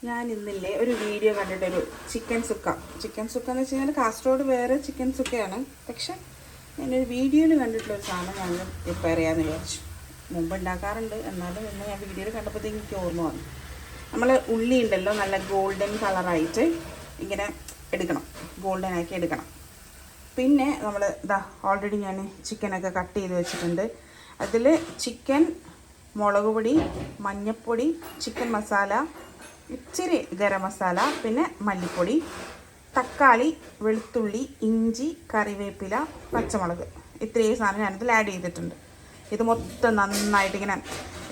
ഞാൻ ഇന്നില്ലേ ഒരു video കണ്ടിട്ടൊരു chicken sukka എന്ന് വെച്ച് കഴിഞ്ഞാൽ കാസർഗോഡ് വേറെ ചിക്കൻ സുക്കയാണ്. പക്ഷെ ഞാനൊരു വീഡിയോയിൽ കണ്ടിട്ടുള്ളൊരു സാധനം ഞാൻ പ്രിപ്പയർ ചെയ്യാമെന്ന് വിചാരിച്ചു. മുമ്പ് ഉണ്ടാക്കാറുണ്ട്, എന്നാലും ഇന്ന് ഞാൻ വീഡിയോയിൽ കണ്ടപ്പോഴത്തേക്ക് എനിക്ക് ഓർമ്മ വന്നു. നമ്മൾ ഉള്ളി ഉണ്ടല്ലോ നല്ല ഗോൾഡൻ കളറായിട്ട് ഇങ്ങനെ എടുക്കണം, ഗോൾഡൻ ആക്കി എടുക്കണം. പിന്നെ നമ്മൾ ഓൾറെഡി ഞാൻ ചിക്കനൊക്കെ കട്ട് ചെയ്ത് വെച്ചിട്ടുണ്ട്. അതിൽ ചിക്കൻ, മുളക് പൊടി, മഞ്ഞൾപ്പൊടി, ചിക്കൻ മസാല, ഇച്ചിരി ഗരം മസാല, പിന്നെ മല്ലിപ്പൊടി, തക്കാളി, വെളുത്തുള്ളി, ഇഞ്ചി, കറിവേപ്പില, പച്ചമുളക്, ഇത്രയും സാധനം ഞാനിതിൽ ആഡ് ചെയ്തിട്ടുണ്ട്. ഇത് മൊത്തം നന്നായിട്ട് ഇങ്ങനെ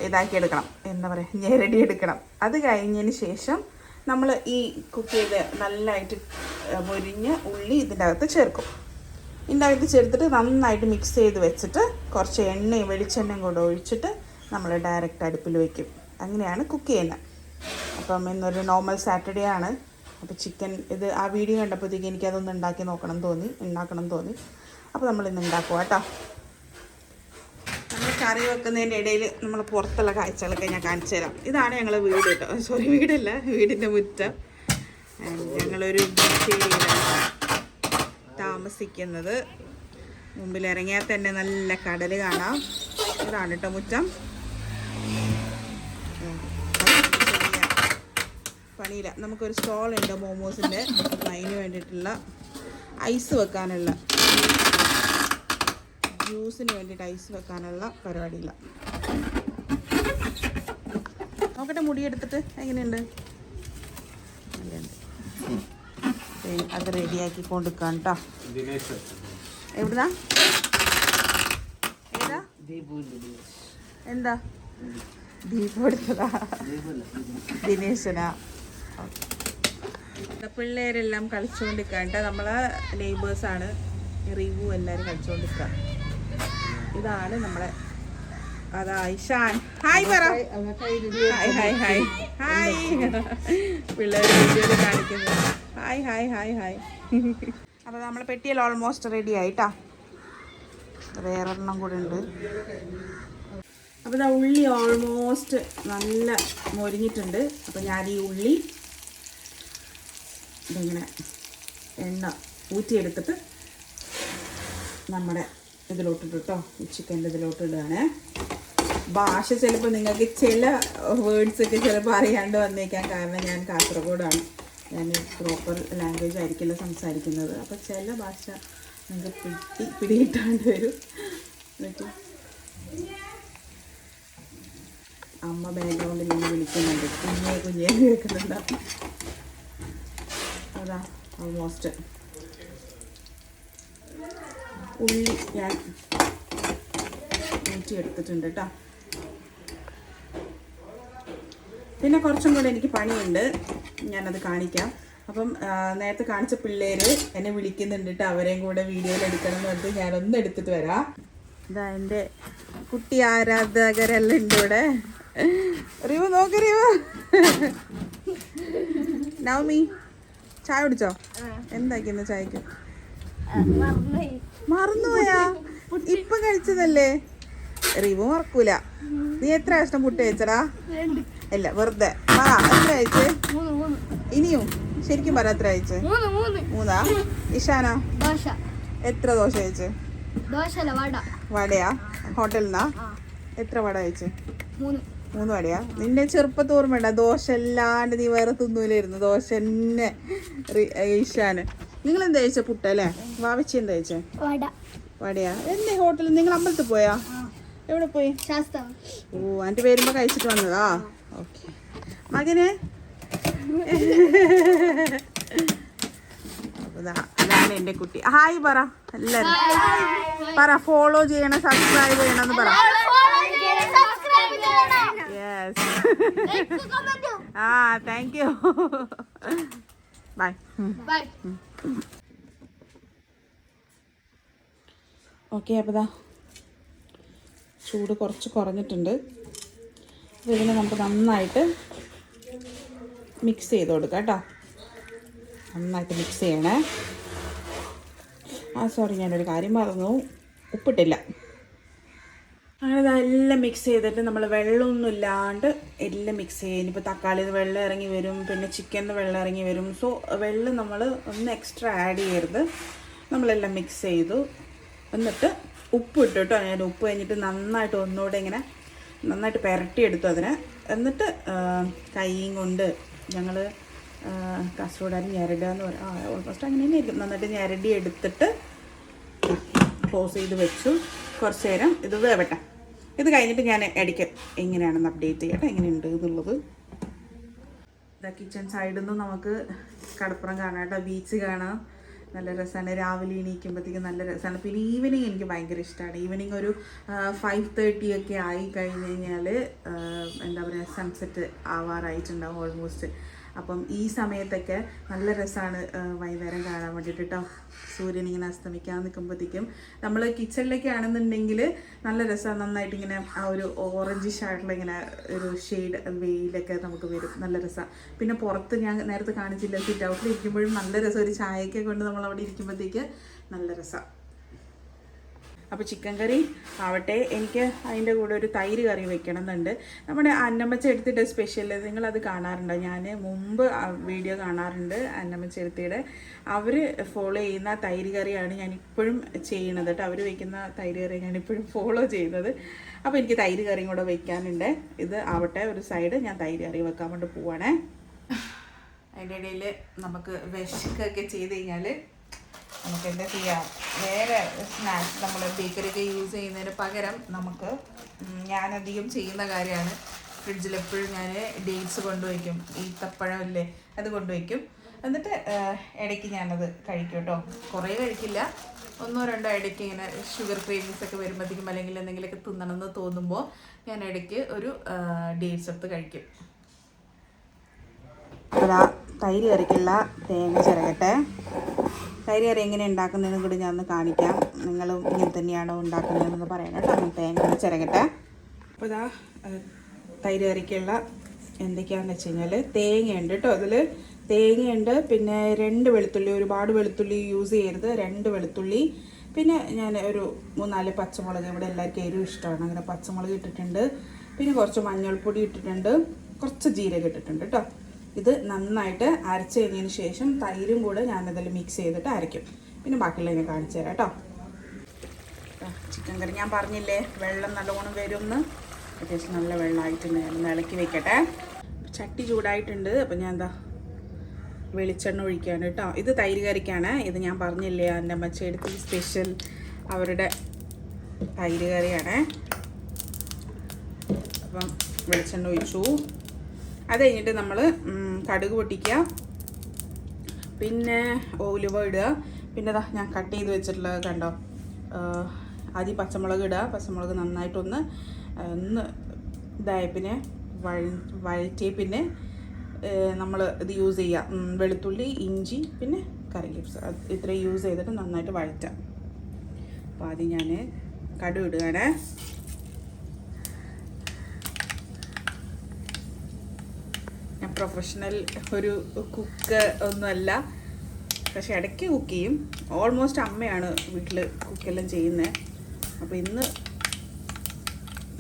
ഇതാക്കി എടുക്കണം, എന്താ പറയുക, ഞെരടി എടുക്കണം. അത് കഴിഞ്ഞതിന് ശേഷം നമ്മൾ ഈ കുക്ക് ചെയ്ത് നല്ലതായിട്ട് പൊരിഞ്ഞ് ഉള്ളി ഇതിൻ്റെ അകത്ത് ചേർക്കും. ഇതിൻ്റെ അകത്ത് ചേർത്തിട്ട് നന്നായിട്ട് മിക്സ് ചെയ്ത് വെച്ചിട്ട് കുറച്ച് എണ്ണയും വെളിച്ചെണ്ണയും കൂടെ ഒഴിച്ചിട്ട് നമ്മൾ ഡയറക്റ്റ് അടുപ്പിൽ വയ്ക്കും. അങ്ങനെയാണ് കുക്ക് ചെയ്യുന്നത്. അപ്പം ഇന്നൊരു നോർമൽ സാറ്റർഡേ ആണ്. അപ്പോൾ ചിക്കൻ ഇത് ആ വീഡിയോ കണ്ടപ്പോഴത്തേക്ക് എനിക്കതൊന്ന് ഉണ്ടാക്കണം തോന്നി. അപ്പോൾ നമ്മളിന്ന് ഉണ്ടാക്കുക കേട്ടോ. നമ്മൾ കറി വെക്കുന്നതിൻ്റെ ഇടയിൽ നമ്മൾ പുറത്തുള്ള കാഴ്ചകളൊക്കെ ഞാൻ കാണിച്ചു തരാം. ഇതാണ് ഞങ്ങളെ വീട് കേട്ടോ. സോറി, വീടല്ല, വീടിൻ്റെ മുറ്റം. ഞങ്ങളൊരു താമസിക്കുന്നത്. മുമ്പിൽ ഇറങ്ങിയാൽ തന്നെ നല്ല കടൽ കാണാം. ഇതാണ് കേട്ടോ മുറ്റം. പണിയില്ല. നമുക്കൊരു സ്റ്റോളുണ്ട് മോമോസിൻ്റെ. അതിന് വേണ്ടിയിട്ടുള്ള ഐസ് വെക്കാനുള്ള, ജ്യൂസിന് വേണ്ടിയിട്ട് ഐസ് വെക്കാനുള്ള പരിപാടിയില്ല. നോക്കട്ടെ മുടിയെടുത്തിട്ട് എങ്ങനെയുണ്ട്. നല്ലുണ്ട്. അത് റെഡിയാക്കി കൊണ്ടുക്കാൻ കേട്ടോ. എവിടുന്നാ? ഏതാ? എന്താ ദീപു എടുത്തതാ? ദിനേശനാ. പിള്ളേരെല്ലാം കളിച്ചുകൊണ്ടിരിക്കുക കേട്ടോ. നമ്മളെ നെയ്ബേഴ്സാണ്, റിവു എല്ലാവരും കളിച്ചുകൊണ്ടിരിക്കുക. ഇതാണ് നമ്മളെ അതാ ഇഷാൻ. ഹായ് പറ. Hi hi hi hi. പിള്ളേർ വീഡിയോയിൽ കാണിക്കുന്നത് ഹായ് ഹായ് ഹായ് ഹായ്. അപ്പോൾ നമ്മളെ പെട്ടിയെല്ലാം ഓൾമോസ്റ്റ് റെഡി ആയിട്ടാ. വേറൊരെണ്ണം കൂടെ ഉണ്ട്. അപ്പോൾ ഇതാ ഉള്ളി ഓൾമോസ്റ്റ് നല്ല മൊരിഞ്ഞിട്ടുണ്ട്. അപ്പോൾ ഞാൻ ഈ ഉള്ളി ഇതിങ്ങനെ എണ്ണ ഊറ്റിയെടുത്തിട്ട് നമ്മുടെ ഇതിലോട്ടിട്ട് കേട്ടോ, ഈ ചിക്കൻ്റെ ഇതിലോട്ട് ഇടുകയാണ്. ഭാഷ ചിലപ്പോൾ നിങ്ങൾക്ക് ചില വേർഡ്സൊക്കെ ചിലപ്പോൾ അറിയാണ്ട് വന്നേക്കാൻ, കാരണം ഞാൻ കാസർഗോഡാണ്. ഞാൻ പ്രോപ്പർ ലാംഗ്വേജ് ആയിരിക്കില്ല സംസാരിക്കുന്നത്. അപ്പോൾ ചില ഭാഷ നിങ്ങൾക്ക് പിടികിട്ടാണ്ട് വരും. എന്നിട്ട് അമ്മ ബാക്ക്ഗ്രൗണ്ടിൽ നിന്ന് വിളിക്കുന്നുണ്ട്, കുഞ്ഞേ കേൾക്കുന്നുണ്ട്. അതാ ഓൾമോസ്റ്റ് ഉള്ളി ഞാൻ ഊറ്റിയെടുത്തിട്ടുണ്ട് കേട്ടോ. പിന്നെ കുറച്ചും കൂടെ എനിക്ക് പണിയുണ്ട്, ഞാനത് കാണിക്കാം. അപ്പം നേരത്തെ കാണിച്ച പിള്ളേർ എന്നെ വിളിക്കുന്നുണ്ട് കേട്ടോ. അവരെയും കൂടെ വീഡിയോയിൽ എടുക്കണം എന്ന് പറഞ്ഞിട്ട് ഞാനൊന്ന് എടുത്തിട്ട് വരാം. ഇതാ എൻ്റെ കുട്ടി ആരാധകരെല്ലാം ഉണ്ട് ഇവിടെ. റിവു നോക്ക്, റിവു. നവമി ചായ കുടിച്ചോ? എന്താക്കിന്ന് ചായക്ക്? മറന്നുപോയാ? ഇപ്പം കഴിച്ചതല്ലേ. റിവു മറക്കൂല. നീ എത്ര കഷ്ണം പുട്ട് കഴിച്ചടാ? ഇല്ല, വെറുതെ എത്ര കഴിച്ച്? ഇനിയും ശരിക്കും പറ, എത്ര കഴിച്ച്? 3. ഇഷാനോ? എത്ര ദോശ കഴിച്ച്? വടയാ? ഹോട്ടലിൽ നിന്നാ? എത്ര വട കഴിച്ച്? 3 വടയാ? നിന്റെ ചെറുപ്പത്ത് ഓർമ്മയുണ്ട? ദോശ അല്ലാണ്ട് നീ വേറെ തിന്നൂലായിരുന്നു. ദോശ തന്നെ ഇഷാന്. നിങ്ങൾ എന്താ കഴിച്ച? പുട്ടല്ലേ? വാവച്ചി എന്താ കഴിച്ചേ? വടയാ? എന്തേ ഹോട്ടലിൽ? നിങ്ങൾ അമ്പലത്തിൽ പോയാ? എവിടെ പോയി? ഓ, എൻ്റെ വരുമ്പോ കഴിച്ചിട്ട് വന്നതാ. ഓക്കെ മകന്. അതാണ് എൻ്റെ കുട്ടി. ഹായ് പറ എല്ലാരും. പറ ഫോളോ ചെയ്യണം, സബ്സ്ക്രൈബ് ചെയ്യണമെന്ന് പറ. യെസ്. ആ, താങ്ക് യു. ബൈ. ഓക്കെ, അപ്പോൾ ചൂട് കുറച്ച് കുറഞ്ഞിട്ടുണ്ട്. ഇതിനെ നമുക്ക് നന്നായിട്ട് മിക്സ് ചെയ്ത് കൊടുക്കാം കേട്ടോ. നന്നായിട്ട് മിക്സ് ചെയ്യണേ. സോറി, ഞാനൊരു കാര്യം മറന്നു, ഉപ്പിട്ടില്ല. അങ്ങനെ ഇതെല്ലാം മിക്സ് ചെയ്തിട്ട് നമ്മൾ വെള്ളമൊന്നും ഇല്ലാണ്ട് എല്ലാം മിക്സ് ചെയ്യും. ഇനിയിപ്പോൾ തക്കാളിയിൽ നിന്ന് വെള്ളം ഇറങ്ങി വരും, പിന്നെ ചിക്കനിൽ വെള്ളം ഇറങ്ങി വരും. സോ വെള്ളം നമ്മൾ ഒന്ന് എക്സ്ട്രാ ആഡ് ചെയ്യരുത്. നമ്മളെല്ലാം മിക്സ് ചെയ്തു. എന്നിട്ട് ഉപ്പ് ഇട്ടു കേട്ടോ. ഞാൻ ഉപ്പ് കഴിഞ്ഞിട്ട് നന്നായിട്ട് ഒന്നുകൂടെ ഇങ്ങനെ നന്നായിട്ട് പുരട്ടിയെടുത്തു അതിനെ. എന്നിട്ട് കൈയും കൊണ്ട് ഞങ്ങൾ കാസർഗോഡാരും ഞെരടുക എന്ന് പറയാം. ഓൾമോസ്റ്റ് അങ്ങനെ തന്നെ ആയിരിക്കും. നന്നായിട്ട് ഞെരടി എടുത്തിട്ട് ക്ലോസ് ചെയ്ത് വെച്ചു. കുറച്ച് നേരം ഇത് വേവട്ടെ. ഇത് കഴിഞ്ഞിട്ട് ഞാൻ ഇടയ്ക്ക് എങ്ങനെയാണെന്ന് അപ്ഡേറ്റ് ചെയ്യട്ടെ, എങ്ങനെയുണ്ട് എന്നുള്ളത്. ഇതാ കിച്ചൺ സൈഡിൽ നിന്ന് നമുക്ക് കടപ്പുറം കാണാം കേട്ടോ, ബീച്ച് കാണാം. നല്ല രസമാണ്. രാവിലെ എണീക്കുമ്പോഴത്തേക്കും നല്ല രസമാണ്. പിന്നെ ഈവനിങ് എനിക്ക് ഭയങ്കര ഇഷ്ടമാണ്. ഈവനിങ് ഒരു 5:30 ഒക്കെ ആയി കഴിഞ്ഞ് കഴിഞ്ഞാൽ എന്താ പറയുക, സൺസെറ്റ് ആവാറായിട്ടുണ്ടാവും ഓൾമോസ്റ്റ്. അപ്പം ഈ സമയത്തൊക്കെ നല്ല രസമാണ് വൈകുന്നേരം കാണാൻ വേണ്ടിയിട്ട് കേട്ടോ. സൂര്യൻ ഇങ്ങനെ അസ്തമിക്കാൻ നിൽക്കുമ്പോഴത്തേക്കും നമ്മൾ കിച്ചണിലേക്ക് ആണെന്നുണ്ടെങ്കിൽ നല്ല രസമാണ്. നന്നായിട്ട് ഇങ്ങനെ ആ ഒരു ഓറഞ്ചിഷ് ആയിട്ടുള്ള ഇങ്ങനെ ഒരു ഷെയ്ഡ് വെയിലൊക്കെ നമുക്ക് വരും. നല്ല രസമാണ്. പിന്നെ പുറത്ത് ഞാൻ നേരത്തെ കാണിച്ചില്ല, സിറ്റ് ഔട്ടിൽ ഇരിക്കുമ്പോഴും നല്ല രസം. ഒരു ചായയൊക്കെ കൊണ്ട് നമ്മൾ അവിടെ ഇരിക്കുമ്പോഴത്തേക്ക് നല്ല രസമാണ്. അപ്പോൾ ചിക്കൻ കറി ആവട്ടെ. എനിക്ക് അതിൻ്റെ കൂടെ ഒരു തൈര് കറി വെക്കണം എന്നുണ്ട്. നമ്മുടെ അന്നമ്മച്ച എടുത്തിട്ട് സ്പെഷ്യൽ, നിങ്ങളത് കാണാറുണ്ടോ? ഞാൻ മുമ്പ് വീഡിയോ കാണാറുണ്ട് അന്നമ്മച്ച എടുത്തിയുടെ. അവർ ഫോളോ ചെയ്യുന്ന തൈര് കറിയാണ് ഞാനിപ്പോഴും ചെയ്യണത് കേട്ടോ. അവർ വയ്ക്കുന്ന തൈര് കറി ഞാനിപ്പോഴും ഫോളോ ചെയ്യുന്നത്. അപ്പോൾ എനിക്ക് തൈര് കറിയും കൂടെ വയ്ക്കാനുണ്ട്. ഇത് ആവട്ടെ ഒരു സൈഡ്. ഞാൻ തൈര് കറി വെക്കാൻ വേണ്ടി പോവാണേ. അതിൻ്റെ ഇടയിൽ നമുക്ക് വിശക്കൊക്കെ ചെയ്ത് കഴിഞ്ഞാൽ നമുക്ക് എന്താ ചെയ്യാം, വേറെ സ്നാക്സ് നമ്മൾ ബേക്കറിയൊക്കെ യൂസ് ചെയ്യുന്നതിന് പകരം നമുക്ക്, ഞാനധികം ചെയ്യുന്ന കാര്യമാണ്, ഫ്രിഡ്ജിൽ എപ്പോഴും ഞാൻ ഡേറ്റ്സ് കൊണ്ടുവയ്ക്കും. ഈത്തപ്പഴം ഇല്ലേ, അത് കൊണ്ടുവയ്ക്കും. എന്നിട്ട് ഇടയ്ക്ക് ഞാനത് കഴിക്കും കേട്ടോ. കുറേ കഴിക്കില്ല, 1-2 ഇടയ്ക്ക് ഇങ്ങനെ ഷുഗർ ക്രേവിങ്സ് ഒക്കെ വരുമ്പോഴത്തേക്കും അല്ലെങ്കിൽ എന്തെങ്കിലുമൊക്കെ തിന്നണമെന്ന് തോന്നുമ്പോൾ ഞാൻ ഇടയ്ക്ക് ഒരു ഡേറ്റ്സ് എടുത്ത് കഴിക്കും. അതാ തൈര് കറിക്കുള്ള തേങ്ങ ചിരകട്ടെ. തൈര് കറി എങ്ങനെ ഉണ്ടാക്കുന്നതെന്നും കൂടി ഞാൻ ഒന്ന് കാണിക്കാം. നിങ്ങളും ഇങ്ങനെ തന്നെയാണോ ഉണ്ടാക്കുന്നതെന്ന് പറയണം കേട്ടോ. തേങ്ങ ചിരകട്ടെ. അപ്പോൾ ഇതാ തൈര് കറിക്കുള്ള എന്തൊക്കെയാണെന്ന് വെച്ച് കഴിഞ്ഞാൽ തേങ്ങയുണ്ട് കേട്ടോ. അതിൽ തേങ്ങയുണ്ട്, പിന്നെ 2 വെളുത്തുള്ളി, ഒരുപാട് വെളുത്തുള്ളി യൂസ് ചെയ്യരുത്, 2 വെളുത്തുള്ളി, പിന്നെ ഞാൻ ഒരു 3-4 പച്ചമുളക്. ഇവിടെ എല്ലാവർക്കും എരിവ് ഇഷ്ടമാണ്, അങ്ങനെ പച്ചമുളക് ഇട്ടിട്ടുണ്ട്. പിന്നെ കുറച്ച് മഞ്ഞൾപ്പൊടി ഇട്ടിട്ടുണ്ട്, കുറച്ച് ജീരകം ഇട്ടിട്ടുണ്ട് കേട്ടോ. ഇത് നന്നായിട്ട് അരച്ച് കഴിഞ്ഞതിന് ശേഷം തൈരും കൂടെ ഞാനതിൽ മിക്സ് ചെയ്തിട്ട് അരയ്ക്കും. പിന്നെ ബാക്കിയുള്ള ഞാൻ കാണിച്ചു തരാം കേട്ടോ. ചിക്കൻ കറി ഞാൻ പറഞ്ഞില്ലേ വെള്ളം നല്ലോണം വരുമെന്ന്. അത്യാവശ്യം നല്ല വെള്ളമായിട്ടുണ്ട്. ഞാൻ ഇളക്കി വെക്കട്ടെ. ചട്ടി ചൂടായിട്ടുണ്ട്. അപ്പം ഞാൻ എന്താ വെളിച്ചെണ്ണ ഒഴിക്കുകയാണ് കേട്ടോ. ഇത് തൈര് കറിക്കാണ്. ഇത് ഞാൻ പറഞ്ഞില്ലേ എൻ്റെ അമ്മച്ചെടുത്ത് സ്പെഷ്യൽ അവരുടെ തൈര് കറിയാണ്. അപ്പം വെളിച്ചെണ്ണ ഒഴിച്ചു. അത് കഴിഞ്ഞിട്ട് നമ്മൾ കടുക് പൊട്ടിക്കുക, പിന്നെ ഉലുവ ഇടുക. പിന്നെ ഞാൻ കട്ട് ചെയ്ത് വെച്ചിട്ടുള്ളത് കണ്ടോ, ആദ്യം പച്ചമുളക് ഇടുക. പച്ചമുളക് നന്നായിട്ടൊന്ന് ഇതായ പിന്നെ വഴറ്റി പിന്നെ നമ്മൾ ഇത് യൂസ് ചെയ്യുക, വെളുത്തുള്ളി, ഇഞ്ചി, പിന്നെ കറി ലീവ്സ്, ഇത്രയും യൂസ് ചെയ്തിട്ട് നന്നായിട്ട് വഴറ്റാം. അപ്പോൾ ആദ്യം ഞാൻ കടുക് ഇടുകയാണ്. ഞാൻ പ്രൊഫഷണൽ ഒരു കുക്ക് ഒന്നുമല്ല, പക്ഷെ ഇടയ്ക്ക് കുക്ക് ചെയ്യും. ഓൾമോസ്റ്റ് അമ്മയാണ് വീട്ടിൽ കുക്കെല്ലാം ചെയ്യുന്നത്. അപ്പോൾ ഇന്ന്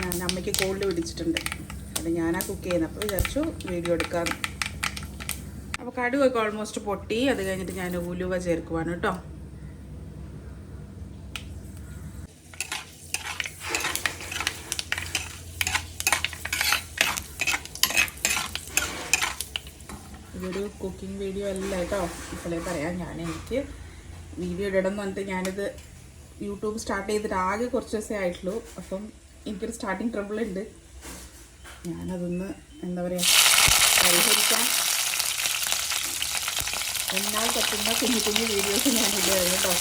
ഞാൻ അമ്മയ്ക്ക് കോൾഡ് പിടിച്ചിട്ടുണ്ട്, അത് ഞാനാ കുക്ക് ചെയ്യുന്നത്. അപ്പോൾ വിചാരിച്ചു വീഡിയോ എടുക്കാം. അപ്പോൾ കടുകൊക്കെ ഓൾമോസ്റ്റ് പൊട്ടി. അത് കഴിഞ്ഞിട്ട് ഞാൻ ഉലുവ ചേർക്കുവാണ് കേട്ടോ. ഇതൊരു കുക്കിംഗ് വീഡിയോ അല്ല കേട്ടോ, ഇപ്പോഴേ പറയാം. എനിക്ക് വീഡിയോ ഇടണം എന്ന് പറഞ്ഞിട്ട് ഞാനിത് യൂട്യൂബ് സ്റ്റാർട്ട് ചെയ്തിട്ട് ആകെ കുറച്ച് ദിവസമേ ആയിട്ടുള്ളൂ. അപ്പം എനിക്കൊരു സ്റ്റാർട്ടിങ് ട്രബിൾ ഉണ്ട്. ഞാനതൊന്ന് എന്താ പറയുക പരിഹരിക്കാൻ എന്നാൽ പറ്റുന്ന കുഞ്ഞു കുഞ്ഞു വീഡിയോസ് ഞാൻ ഇടുകയാണ് കേട്ടോ.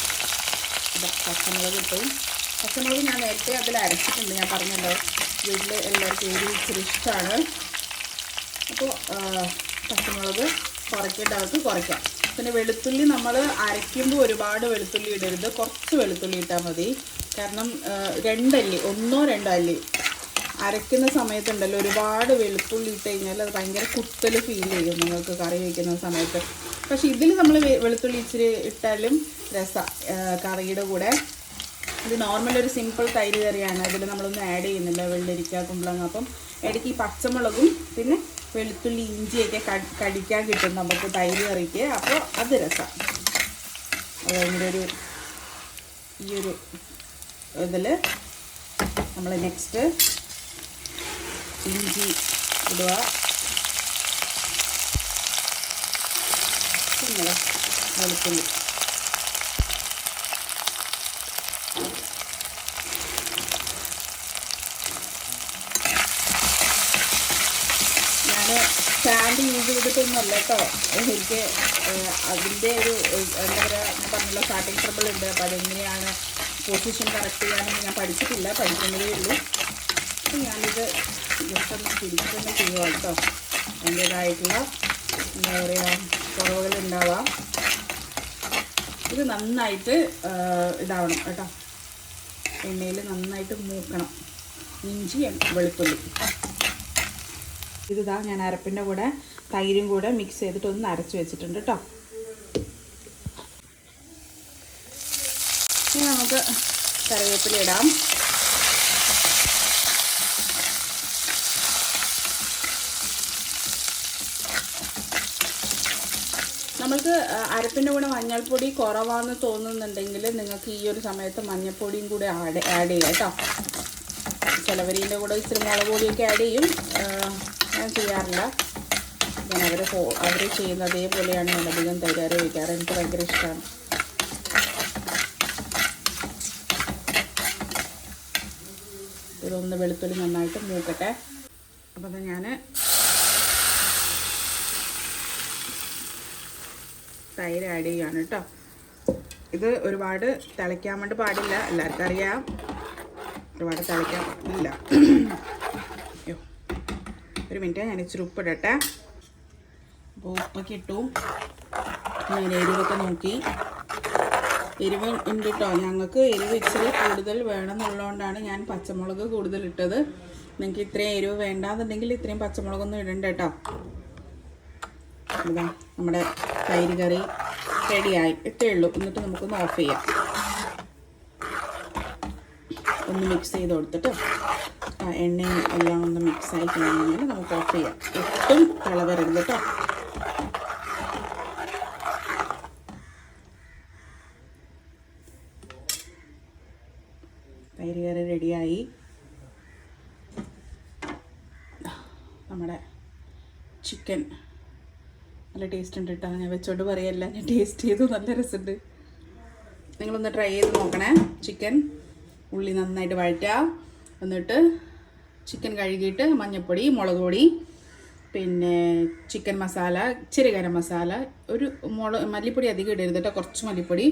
ഇതാ പച്ചമുളക് ഇട്ടു. പച്ചമുളക് ഞാൻ നേരത്തെ അതിൽ അരച്ചിട്ടുണ്ട്, ഞാൻ പറഞ്ഞല്ലോ. വീട്ടിൽ എല്ലാവർക്കും എരിവ് ഇച്ചിരി ഇഷ്ടമാണ്. അപ്പോൾ പച്ചമുളക് കുറയ്ക്കേണ്ടവർക്ക് കുറയ്ക്കാം. പിന്നെ വെളുത്തുള്ളി നമ്മൾ അരയ്ക്കുമ്പോൾ ഒരുപാട് വെളുത്തുള്ളി ഇടരുത്, കുറച്ച് വെളുത്തുള്ളി ഇട്ടാൽ മതി. കാരണം 2 അല്ലി 1-2 അല്ലി അരയ്ക്കുന്ന സമയത്തുണ്ടല്ലോ, ഒരുപാട് വെളുത്തുള്ളി ഇട്ട് കഴിഞ്ഞാൽ അത് ഭയങ്കര കുത്തൽ ഫീൽ ചെയ്യും നിങ്ങൾക്ക് കറി വയ്ക്കുന്ന സമയത്ത്. പക്ഷേ ഇതിൽ നമ്മൾ വെളുത്തുള്ളി ഇച്ചിരി ഇട്ടാലും രസമാണ് കറിയുടെ കൂടെ. ഇത് നോർമൽ ഒരു സിമ്പിൾ തൈര് കറിയാണ്. അതിൽ നമ്മളൊന്നും ആഡ് ചെയ്യുന്നില്ല, വെള്ളരിക്ക, കുമ്പളങ്ങ. അപ്പം ഇടയ്ക്ക് ഈ പച്ചമുളകും പിന്നെ വെളുത്തുള്ളി ഇഞ്ചിയൊക്കെ കടിക്കാൻ കിട്ടും നമുക്ക് തൈര് കറിക്ക്. അപ്പോൾ അത് രസം. ഭയങ്കര ഈ ഒരു ഇതിൽ നമ്മൾ നെക്സ്റ്റ് ഇഞ്ചി ഇടുക. പിന്നെ വെളുത്തുള്ളി. ഞാൻ സ്റ്റാൻഡ് യൂസ് ചെയ്തിട്ടൊന്നുമല്ല കേട്ടോ. എനിക്ക് അതിൻ്റെ ഒരു എന്താ പറയുക, ഞാൻ പറഞ്ഞല്ലോ സ്റ്റാർട്ടിങ് ട്രബിൾ ഉണ്ട്. അപ്പോൾ അതെങ്ങനെയാണ് പൊസിഷൻ കറക്റ്റ് ചെയ്യാനൊന്നും ഞാൻ പഠിച്ചിട്ടില്ല, പഠിക്കുന്നതേ ഉള്ളൂ. അപ്പോൾ ഞാനിത് ജസ്റ്റ് ഒന്ന് പിടിച്ചൊന്ന് ചെയ്യുക കേട്ടോ. അതിൻ്റേതായിട്ടുള്ള എന്താ പറയുക കുറവുകളുണ്ടാവാം. ഇത് നന്നായിട്ട് ഇതാവണം കേട്ടോ, എണ്ണയിൽ നന്നായിട്ട് മൂക്കണം. ഇഞ്ചി വെളുത്തുള്ളി ഇതാ ഞാൻ അരപ്പിൻ്റെ കൂടെ തൈരും കൂടെ മിക്സ് ചെയ്തിട്ട് ഒന്ന് അരച്ച് വെച്ചിട്ടുണ്ട് കേട്ടോ. ഇനി നമുക്ക് കറിവേപ്പില ഇടാം. നമ്മൾക്ക് അരപ്പിൻ്റെ കൂടെ മഞ്ഞൾപ്പൊടി കുറവാണെന്ന് തോന്നുന്നുണ്ടെങ്കിൽ നിങ്ങൾക്ക് ഈ ഒരു സമയത്ത് മഞ്ഞൾപ്പൊടിയും കൂടെ ആഡ് ചെയ്യാം കേട്ടോ. ചിലവരിൻ്റെ കൂടെ ഇച്ചിരി മുളക് പൊടിയൊക്കെ ആഡ് ചെയ്യും. ഞാൻ ചെയ്യാറില്ല. ഞാൻ അവർ ചെയ്യുന്ന അതേപോലെയാണ് ഞാൻ അധികം തൈര് വയ്ക്കാറ്. എനിക്ക് ഭയങ്കര ഇഷ്ടമാണ്. ഇതൊന്ന് വെളുത്തുള്ളി നന്നായിട്ട് മൂക്കട്ടെ. അപ്പോൾ അത് ഞാൻ തൈര് ആഡ് ചെയ്യുകയാണ് കേട്ടോ. ഇത് ഒരുപാട് തിളയ്ക്കാൻ വേണ്ടി പാടില്ല, എല്ലാവർക്കും അറിയാം. ഒരുപാട് തിളയ്ക്കാൻ പാടില്ല. അയ്യോ, ഒരു മിനിറ്റ്, ഞാൻ ഇച്ചിരി ഉപ്പിടട്ടെ. അപ്പോൾ ഉപ്പൊക്കെ ഇട്ടു. ഞാൻ എരിവൊക്കെ നോക്കി. എരിവ് ഉണ്ട് കേട്ടോ. ഞങ്ങൾക്ക് എരിവ് ഇച്ചിരി കൂടുതൽ വേണമെന്നുള്ളതുകൊണ്ടാണ് ഞാൻ പച്ചമുളക് കൂടുതൽ ഇട്ടത്. നിങ്ങൾക്ക് ഇത്രയും എരിവ് വേണ്ടാന്നുണ്ടെങ്കിൽ ഇത്രയും പച്ചമുളകൊന്നും ഇടണ്ട കേട്ടോ. ഇതാ നമ്മുടെ തൈര് കറി റെഡിയായി, ഇത്രയേ ഉള്ളൂ. എന്നിട്ട് നമുക്കൊന്ന് ഓഫ് ചെയ്യാം. ഒന്ന് മിക്സ് ചെയ്ത് കൊടുത്തിട്ട് എണ്ണയും എല്ലാം ഒന്ന് മിക്സായി കഴിഞ്ഞാൽ നമുക്ക് ഓഫ് ചെയ്യാം. ഒട്ടും തിളവരുത് കേട്ടോ. തൈര് കറി റെഡിയായി. നമ്മുടെ ചിക്കൻ നല്ല ടേസ്റ്റ് ഉണ്ട് കേട്ടോ. ഞാൻ വെച്ചോണ്ട് പറയല്ല, ഞാൻ ടേസ്റ്റ് ചെയ്തു, നല്ല രസമുണ്ട്. നിങ്ങളൊന്ന് ട്രൈ ചെയ്ത് നോക്കണേ. ചിക്കൻ ഉള്ളി നന്നായിട്ട് വഴറ്റുക. എന്നിട്ട് ചിക്കൻ കഴുകിയിട്ട് മഞ്ഞൾപ്പൊടി, മുളക് പൊടി, പിന്നെ ചിക്കൻ മസാല, ഇച്ചിരി ഗരം മസാല, ഒരു മല്ലിപ്പൊടി അധികം ഇടരുത് കേട്ടോ, കുറച്ച് മല്ലിപ്പൊടി,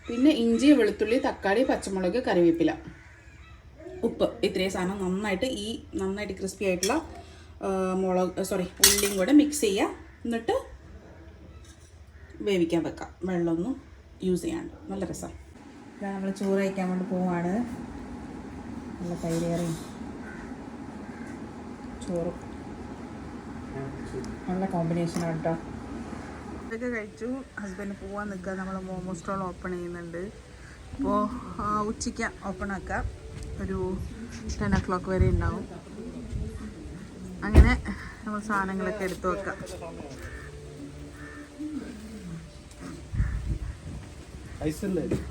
പിന്നെ ഇഞ്ചി, വെളുത്തുള്ളി, തക്കാളി, പച്ചമുളക്, കറിവേപ്പില, ഉപ്പ്, ഇത്രയും സാധനം നന്നായിട്ട് ക്രിസ്പി ആയിട്ടുള്ള ഉള്ളിയും കൂടെ മിക്സ് ചെയ്യുക. എന്നിട്ട് വേവിക്കാൻ വെക്കാം, വെള്ളമൊന്നും യൂസ് ചെയ്യാണ്ട്. നല്ല രസം. ഇതാ നമ്മൾ ചോറ് കഴിക്കാൻ വേണ്ടി പോവാണ്. നല്ല തൈര് കറിയും ചോറും നല്ല കോമ്പിനേഷനാണ് കേട്ടോ. ഇതൊക്കെ കഴിച്ചു. ഹസ്ബൻഡ് പോകാൻ നിൽക്കുക. നമ്മൾ മോമോ സ്റ്റോൾ ഓപ്പൺ ചെയ്യുന്നുണ്ട്. അപ്പോൾ ഉച്ചയ്ക്ക് ഓപ്പൺ ആക്കാം. ഒരു 10 o'clock വരെ ഉണ്ടാവും. അങ്ങനെ നമ്മൾ സാധനങ്ങളൊക്കെ എടുത്തു വെക്കാം.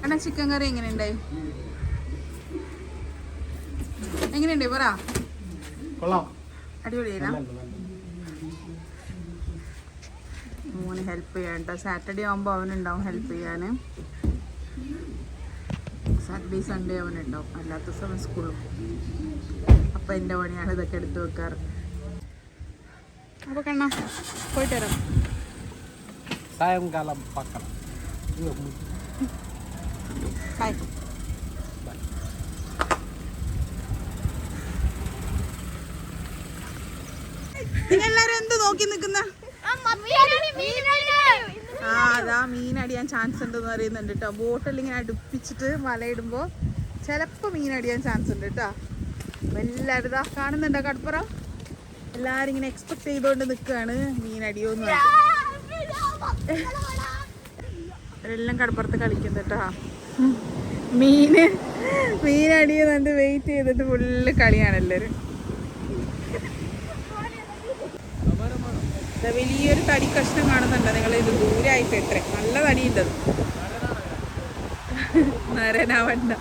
എന്നാ ചിക്കൻ കറി എങ്ങനെയുണ്ടായി? എങ്ങനെയുണ്ടായി പറ. അടിപൊളിയാ. മോന് ഹെൽപ്പ് ചെയ്യാൻ കേട്ടോ. സാറ്റർഡേ ആകുമ്പോൾ അവനുണ്ടാവും ഹെൽപ്പ് ചെയ്യാൻ. സാറ്റർഡേ സൺഡേ അവനുണ്ടാവും, അല്ലാത്ത ദിവസം സ്കൂളിൽ പോകും. അപ്പം എൻ്റെ പണിയാണ് ഇതൊക്കെ എടുത്ത് വെക്കാറ്. അപ്പോൾ കണ്ണാ പോയിട്ട് വരാം. സായംകാലം പക്കണം. ബൈ. നിങ്ങളെല്ലാരും എന്ത് നോക്കി നിൽക്കുന്ന? അതാ മീനടിയാൻ ചാൻസ് ഉണ്ടെന്ന് പറയുന്നുണ്ട് കേട്ടോ. ബോട്ടിൽ ഇങ്ങനെ അടുപ്പിച്ചിട്ട് വലയിടുമ്പോൾ ചിലപ്പോൾ മീനടിയാൻ ചാൻസ് ഉണ്ട് കേട്ടോ. എല്ലാവരും ഇതാ കാണുന്നുണ്ടോ കടപ്പുറം? എല്ലാവരും ഇങ്ങനെ എക്സ്പെക്ട് ചെയ്തുകൊണ്ട് നിൽക്കുകയാണ് മീനടിയോന്ന്. അവരെല്ലാം കടപ്പുറത്ത് കളിക്കുന്നു കേട്ടോ. മീന് മീനടിയെ കണ്ട് വെയിറ്റ് ചെയ്തിട്ട് ഫുള്ള് കളിയാണ് എല്ലാവരും. വലിയൊരു തടി കഷ്ണം കാണുന്നുണ്ട് നിങ്ങൾ? ഇത് ദൂരായിട്ട് എത്ര നല്ല തടിയുണ്ടത്. നരനാവണ്ട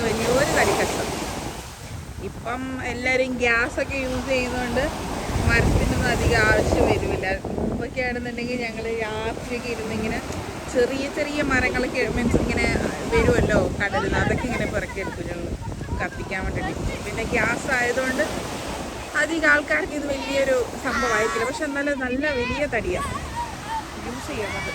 വലിയൊരു തടി കഷ്ണം. ഇപ്പം എല്ലാവരും ഗ്യാസൊക്കെ യൂസ് ചെയ്യുന്നതുകൊണ്ട് മരത്തിനൊന്നും അധികം ആവശ്യം വരുമില്ല. മുമ്പൊക്കെ ആണെന്നുണ്ടെങ്കിൽ ഞങ്ങൾ രാത്രിയൊക്കെ ഇരുന്നിങ്ങനെ ചെറിയ ചെറിയ മരങ്ങളൊക്കെ മീൻസ് ഇങ്ങനെ വരുമല്ലോ കടലിൽ നിന്ന്, അതൊക്കെ ഇങ്ങനെ പിറക്കിയെടുക്കും ഞങ്ങൾ കത്തിക്കാൻ വേണ്ടിയിട്ട്. പിന്നെ ഗ്യാസ് ആയതുകൊണ്ട് അധികം ആൾക്കാർക്ക് ഇത് വലിയൊരു സംഭവമായിരിക്കില്ല. പക്ഷെ എന്നാലും നല്ല വലിയ തടിയാണ് യൂസ് ചെയ്യുന്നത്.